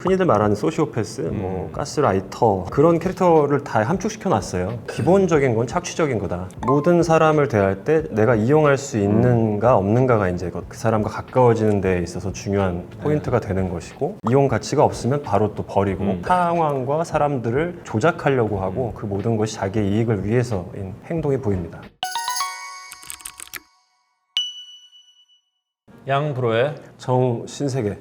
흔히들 말하는 소시오패스, 뭐 가스라이터 그런 캐릭터를 다 함축시켜 놨어요. 기본적인 건 착취적인 거다. 모든 사람을 대할 때 내가 이용할 수 있는가 없는가가 이제 그 사람과 가까워지는 데 있어서 중요한 포인트가 되는 것이고, 이용 가치가 없으면 바로 또 버리고 상황과 사람들을 조작하려고 하고 그 모든 것이 자기의 이익을 위해서인 행동이 보입니다. 양프로의 정신세계.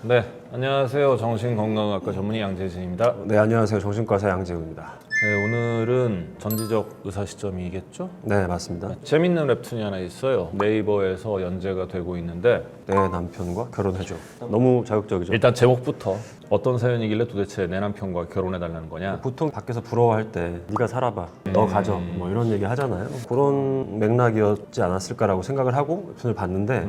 네, 안녕하세요. 정신건강학과 전문의 양재진입니다. 네, 안녕하세요. 정신과사 양재우입니다. 네, 오늘은 전지적 의사 시점이겠죠? 네, 맞습니다. 재밌는 웹툰이 하나 있어요. 네이버에서 연재가 되고 있는데 내 남편과 결혼해줘. 너무 자극적이죠. 일단 제목부터 어떤 사연이길래 도대체 내 남편과 결혼해달라는 거냐? 보통 밖에서 부러워할 때 네가 살아봐, 너 가져, 뭐 이런 얘기 하잖아요. 그런 맥락이었지 않았을까라고 생각을 하고 웹툰을 봤는데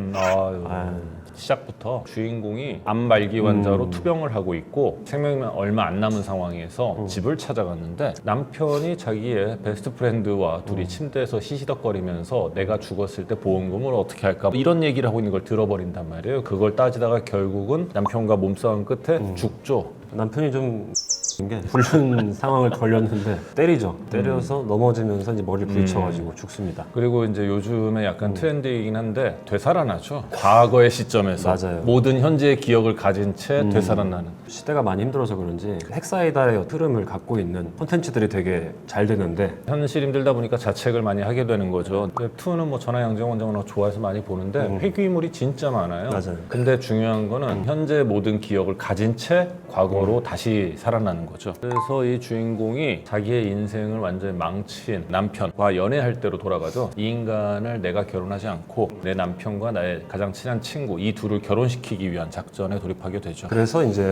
시작부터 주인공이 암 말기 환자로 투병을 하고 있고 생명이 얼마 안 남은 상황에서 집을 찾아갔는데 남편이 자기의 베스트 프렌드와 둘이 침대에서 시시덕거리면서 내가 죽었을 때 보험금을 어떻게 할까 이런 얘기를 하고 있는 걸 들어버린단 말이에요. 그걸 따지다가 결국은 남편과 몸싸움 끝에 죽죠. 남편이 좀 게 불륜 상황을 걸렸는데 때려서 넘어지면서 이제 머리를 부딪혀가지고 죽습니다. 그리고 이제 요즘에 약간 트렌드이긴 한데 되살아나죠. 과거의 시점에서 맞아요. 모든 현재의 기억을 가진 채 되살아나는. 시대가 많이 힘들어서 그런지 헥사이다의 흐름을 갖고 있는 콘텐츠들이 되게 잘 되는데 현실 힘들다 보니까 자책을 많이 하게 되는 거죠. 웹툰은 뭐 전하 양정 원장은 좋아해서 많이 보는데 회귀물이 진짜 많아요. 맞아요. 근데 중요한 거는 현재 모든 기억을 가진 채 과거로 다시 살아나는 거죠. 그래서 이 주인공이 자기의 인생을 완전히 망친 남편과 연애할 때로 돌아가죠. 이 인간을 내가 결혼하지 않고 내 남편과 나의 가장 친한 친구 이 둘을 결혼시키기 위한 작전에 돌입하게 되죠. 그래서 이제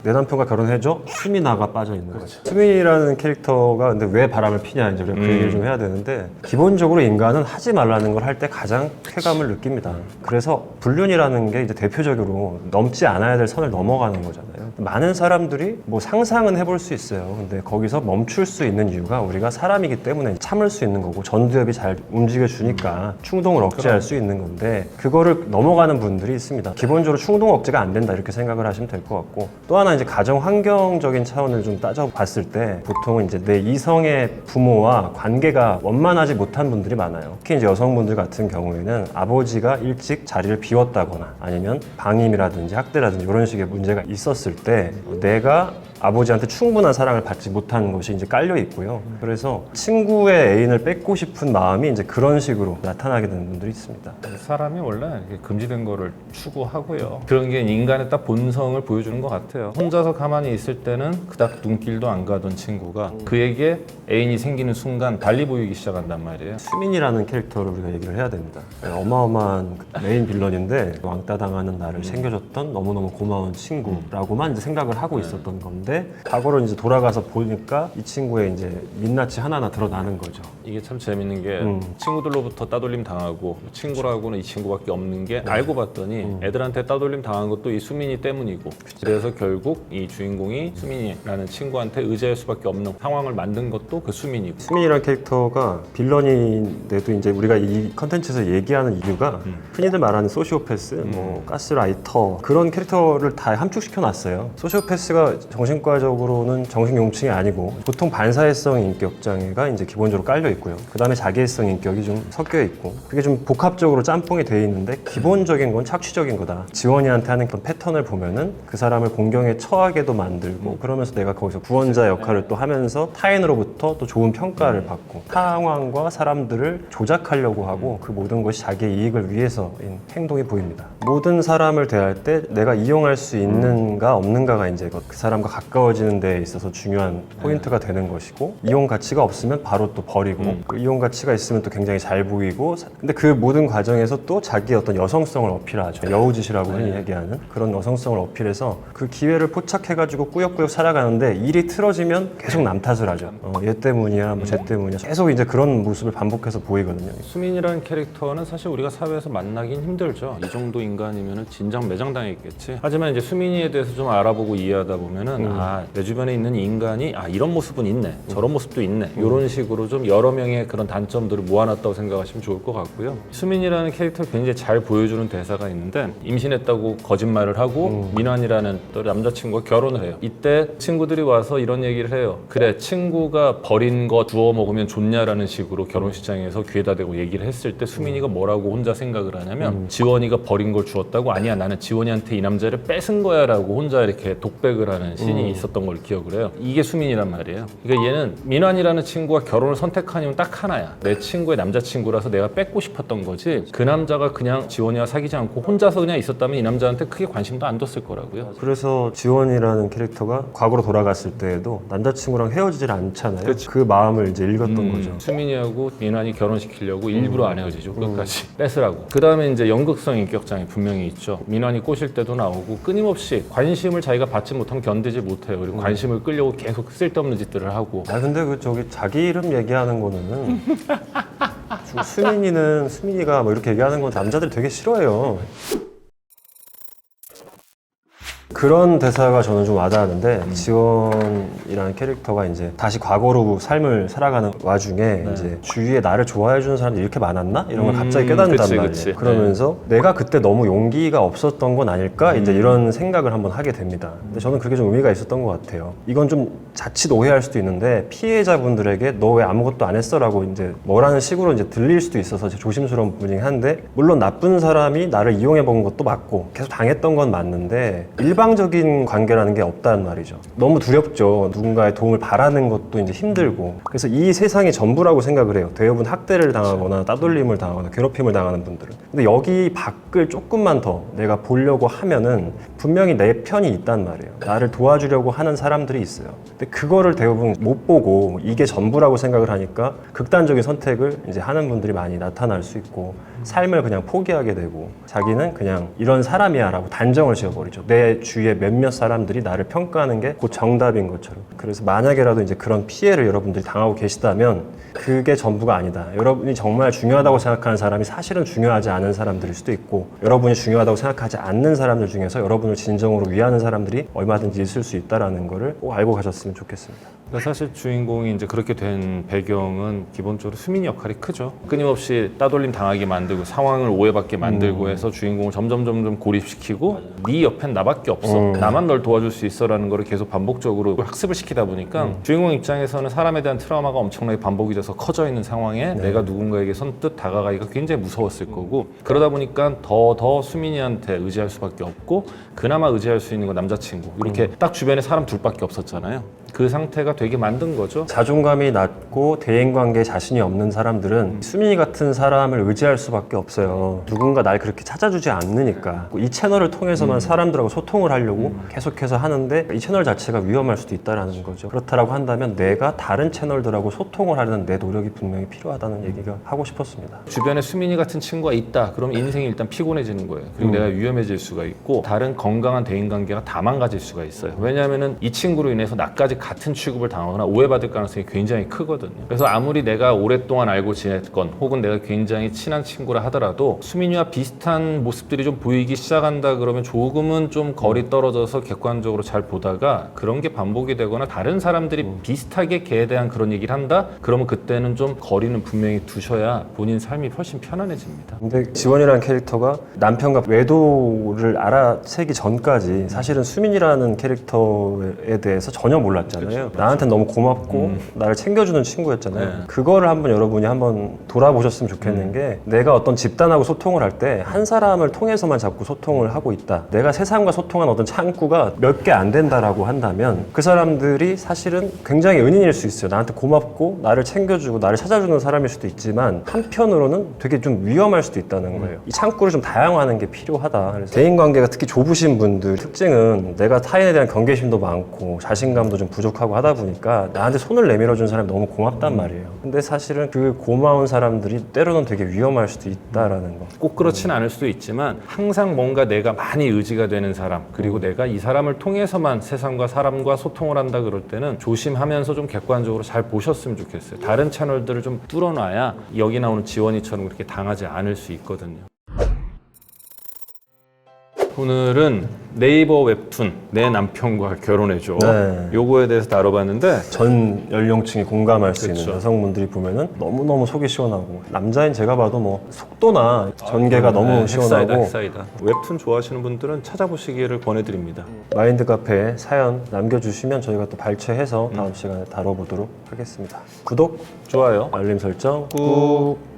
내 남편과 결혼해줘? 수민아가 빠져 있는 거죠. 수민이라는 캐릭터가 근데 왜 바람을 피냐 이제 우리가 그 얘기를 좀 해야 되는데, 기본적으로 인간은 하지 말라는 걸 할 때 가장 쾌감을 느낍니다. 그래서 불륜이라는 게 이제 대표적으로 넘지 않아야 될 선을 넘어가는 거잖아요. 많은 사람들이 뭐 상상은 해볼 수 있어요. 근데 거기서 멈출 수 있는 이유가 우리가 사람이기 때문에 참을 수 있는 거고 전두엽이 잘 움직여 주니까 충동을 억제할 수 있는 건데, 그거를 넘어가는 분들이 있습니다. 기본적으로 충동 억제가 안 된다 이렇게 생각을 하시면 될 것 같고, 또 하나 이제 가정 환경적인 차원을 좀 따져봤을 때 보통은 이제 내 이성의 부모와 관계가 원만하지 못한 분들이 많아요. 특히 이제 여성분들 같은 경우에는 아버지가 일찍 자리를 비웠다거나 아니면 방임이라든지 학대라든지 이런 식의 문제가 있었을 때 내가 아버지한테 충분한 사랑을 받지 못한 것이 이제 깔려 있고요. 그래서 친구의 애인을 뺏고 싶은 마음이 이제 그런 식으로 나타나게 되는 분들이 있습니다. 사람이 원래 이렇게 금지된 거를 추구하고요. 그런 게 인간의 딱 본성을 보여주는 것 같아요. 혼자서 가만히 있을 때는 그닥 눈길도 안 가던 친구가 그에게 애인이 생기는 순간 달리 보이기 시작한단 말이에요. 수민이라는 캐릭터를 우리가 얘기를 해야 됩니다. 어마어마한 메인 빌런인데 왕따 당하는 나를 챙겨줬던 너무너무 고마운 친구라고만 이제 생각을 하고 있었던 건데, 과거로 이제 돌아가서 보니까 이 친구의 이제 민낯이 하나하나 드러나는 거죠. 이게 참 재밌는 게 친구들로부터 따돌림 당하고 친구라고는 이 친구밖에 없는 게 알고 봤더니 애들한테 따돌림 당한 것도 이 수민이 때문이고, 그래서 결국 이 주인공이 수민이라는 친구한테 의지할 수밖에 없는 상황을 만든 것도 그 수민이고. 수민이라는 캐릭터가 빌런인데도 이제 우리가 이 컨텐츠에서 얘기하는 이유가 흔히들 말하는 소시오패스, 뭐 가스라이터 그런 캐릭터를 다 함축시켜 놨어요. 소시오패스가 정신과적으로는 정신용층이 아니고 보통 반사회성 인격장애가 이제 기본적으로 깔려 있고요. 그 다음에 자기애성 인격이 좀 섞여 있고, 그게 좀 복합적으로 짬뽕이 돼 있는데 기본적인 건 착취적인 거다. 지원이한테 하는 그런 패턴을 보면은 그 사람을 공경에 처하게도 만들고, 그러면서 내가 거기서 구원자 역할을 또 하면서 타인으로부터 또 좋은 평가를 받고 상황과 사람들을 조작하려고 하고 그 모든 것이 자기의 이익을 위해서인 행동이 보입니다. 모든 사람을 대할 때 내가 이용할 수 있는가 없는가가 이제 그 사람과 가까워지는 데 있어서 중요한 포인트가 되는 것이고, 이용 가치가 없으면 바로 또 버리고 그 이용 가치가 있으면 또 굉장히 잘 보이고, 근데 그 모든 과정에서 또 자기의 어떤 여성성을 어필하죠. 여우짓이라고 흔히 얘기하는 그런 여성성을 어필해서 그 기회를 포착해가지고 꾸역꾸역 살아가는데, 일이 틀어지면 계속 남 탓을 하죠. 얘 때문이야, 뭐 쟤 때문이야, 계속 이제 그런 모습을 반복해서 보이거든요. 수민이라는 캐릭터는 사실 우리가 사회에서 만나긴 힘들죠. 이 정도 인간이면 진작 매장당했겠지. 하지만 이제 수민이에 대해서 좀 알아보고 이해하다 보면은 아, 내 주변에 있는 인간이 아, 이런 모습은 있네, 저런 모습도 있네, 이런 식으로 좀 여러 명의 그런 단점들을 모아놨다고 생각하시면 좋을 것 같고요. 수민이라는 캐릭터를 굉장히 잘 보여주는 대사가 있는데 임신했다고 거짓말을 하고 민환이라는 또 남자친구가 결혼을 해요. 이때 친구들이 와서 이런 얘기를 해요. 그래, 친구가 버린 거 주워 먹으면 좋냐라는 식으로 결혼식장에서 귀에다 대고 얘기를 했을 때 수민이가 뭐라고 혼자 생각을 하냐면 지원이가 버린 걸 주웠다고? 아니야, 나는 지원이한테 이 남자를 뺏은 거야 라고 혼자 이렇게 독백을 하는 씬이 있었던 걸 기억을 해요. 이게 수민이란 말이에요. 그러니까 얘는 민환이라는 친구가 결혼을 선택한 이유는 딱 하나야. 내 친구의 남자친구라서 내가 뺏고 싶었던 거지, 그 남자가 그냥 지원이와 사귀지 않고 혼자서 그냥 있었다면 이 남자한테 크게 관심도 안 뒀을 거라고요. 그래서 지원이라는 캐릭터가 과거로 돌아갔을 때에도 남자친구랑 헤어지질 않잖아요. 그치. 그 마음을 이제 읽었던 거죠. 수민이하고 민환이 결혼시키려고 일부러 안 헤어지죠. 끝까지 뺏으라고. 그 다음에 이제 연극성 인격장이 분명히 있죠. 민환이 꼬실 때도 나오고 끊임없이 관심을 자기가 받지 못하면 견디지 못해요. 그리고 관심을 끌려고 계속 쓸데없는 짓들을 하고. 아 근데 그 저기 자기 이름 얘기하는 거는 수민이가 뭐 이렇게 얘기하는 건 남자들이 되게 싫어해요. 그런 대사가 저는 좀 와닿았는데 지원이라는 캐릭터가 이제 다시 과거로 삶을 살아가는 와중에 이제 주위에 나를 좋아해 주는 사람들이 이렇게 많았나? 이런 걸 갑자기 깨닫는단 그치, 말이에요. 그치. 그러면서 내가 그때 너무 용기가 없었던 건 아닐까? 이제 이런 생각을 한번 하게 됩니다. 근데 저는 그게 좀 의미가 있었던 것 같아요. 이건 좀 자칫 오해할 수도 있는데 피해자분들에게 너 왜 아무것도 안 했어라고 이제 뭐라는 식으로 이제 들릴 수도 있어서 조심스러운 부분이긴 한데, 물론 나쁜 사람이 나를 이용해 본 것도 맞고 계속 당했던 건 맞는데 일방적인 관계라는 게 없다는 말이죠. 너무 두렵죠. 누군가의 도움을 바라는 것도 이제 힘들고. 그래서 이 세상이 전부라고 생각을 해요. 대부분 학대를 당하거나 따돌림을 당하거나 괴롭힘을 당하는 분들은. 근데 여기 밖을 조금만 더 내가 보려고 하면은 분명히 내 편이 있단 말이에요. 나를 도와주려고 하는 사람들이 있어요. 근데 그거를 대부분 못 보고 이게 전부라고 생각을 하니까 극단적인 선택을 이제 하는 분들이 많이 나타날 수 있고, 삶을 그냥 포기하게 되고 자기는 그냥 이런 사람이야 라고 단정을 지어버리죠. 내 주위에 몇몇 사람들이 나를 평가하는 게 곧 정답인 것처럼. 그래서 만약에라도 이제 그런 피해를 여러분들이 당하고 계시다면 그게 전부가 아니다. 여러분이 정말 중요하다고 생각하는 사람이 사실은 중요하지 않은 사람들일 수도 있고, 여러분이 중요하다고 생각하지 않는 사람들 중에서 여러분을 진정으로 위하는 사람들이 얼마든지 있을 수 있다는 거를 꼭 알고 가셨으면 좋겠습니다. 그러니까 사실 주인공이 이제 그렇게 된 배경은 기본적으로 수민 역할이 크죠. 끊임없이 따돌림 당하게 만들고 상황을 오해받게 만들고 해서 주인공을 점점 고립시키고 네 옆엔 나밖에 없어. 나만 널 도와줄 수 있어라는 거를 계속 반복적으로 학습을 시키다 보니까 주인공 입장에서는 사람에 대한 트라우마가 엄청나게 반복이 돼서 커져 있는 상황에 내가 누군가에게 선뜻 다가가기가 굉장히 무서웠을 거고, 그러다 보니까 더 수민이한테 의지할 수밖에 없고, 그나마 의지할 수 있는 건 남자친구. 이렇게 딱 주변에 사람 둘밖에 없었잖아요. 그 상태가 되게 만든 거죠. 자존감이 낮고 대인관계에 자신이 없는 사람들은 수민이 같은 사람을 의지할 수밖에 없어요. 누군가 날 그렇게 찾아주지 않으니까. 이 채널을 통해서만 사람들하고 소통을 하려고 계속해서 하는데 이 채널 자체가 위험할 수도 있다는 거죠. 그렇다라고 한다면 내가 다른 채널들하고 소통을 하려는 내 노력이 분명히 필요하다는 얘기가 하고 싶었습니다. 주변에 수민이 같은 친구가 있다. 그럼 인생이 일단 피곤해지는 거예요. 그리고 내가 위험해질 수가 있고, 다른 건강한 대인관계가 다 망가질 수가 있어요. 왜냐하면 이 친구로 인해서 나까지 같은 취급을 당하거나 오해받을 가능성이 굉장히 크거든요. 그래서 아무리 내가 오랫동안 알고 지냈건 혹은 내가 굉장히 친한 친구라 하더라도 수민이와 비슷한 모습들이 좀 보이기 시작한다 그러면 조금은 좀 거리 떨어져서 객관적으로 잘 보다가 그런 게 반복이 되거나 다른 사람들이 비슷하게 걔에 대한 그런 얘기를 한다? 그러면 그때는 좀 거리는 분명히 두셔야 본인 삶이 훨씬 편안해집니다. 근데 지원이라는 캐릭터가 남편과 외도를 알아채기 전까지 사실은 수민이라는 캐릭터에 대해서 전혀 몰랐잖아요. 나한테 너무 고맙고 나를 챙겨주는 친구였잖아요. 네. 그거를 여러분이 한번 돌아보셨으면 좋겠는 게, 내가 어떤 집단하고 소통을 할 때 한 사람을 통해서만 자꾸 소통을 하고 있다. 내가 세상과 소통하는 어떤 창구가 몇 개 안 된다라고 한다면 그 사람들이 사실은 굉장히 은인일 수 있어요. 나한테 고맙고 나를 챙겨주고 나를 찾아주는 사람일 수도 있지만 한편으로는 되게 좀 위험할 수도 있다는 거예요. 이 창구를 좀 다양화하는 게 필요하다. 그래서 대인관계가 특히 좁으신 분들 특징은 내가 타인에 대한 경계심도 많고 자신감도 좀 부족하고 하다 보니까 나한테 손을 내밀어준 사람이 너무 고맙단 말이에요. 근데 사실은 그 고마운 사람들이 때로는 되게 위험할 수도 있다라는 거. 꼭 그렇진 않을 수도 있지만 항상 뭔가 내가 많이 의지가 되는 사람, 그리고 내가 이 사람을 통해서만 세상과 사람과 소통을 한다 그럴 때는 조심하면서 좀 객관적으로 잘 보셨으면 좋겠어요. 다른 채널들을 좀 뚫어놔야 여기 나오는 지원이처럼 그렇게 당하지 않을 수 있거든요. 오늘은 네이버 웹툰 내 남편과 결혼해줘. 네. 요거에 대해서 다뤄봤는데 전 연령층이 공감할 수 있는 그쵸. 여성분들이 보면은 너무너무 속이 시원하고 남자인 제가 봐도 뭐 속도나 전개가 너무 시원하고 헥사이다. 웹툰 좋아하시는 분들은 찾아보시기를 권해드립니다. 마인드 카페에 사연 남겨주시면 저희가 또 발췌해서 다음 시간에 다뤄보도록 하겠습니다. 구독, 좋아요. 알림 설정 꾹.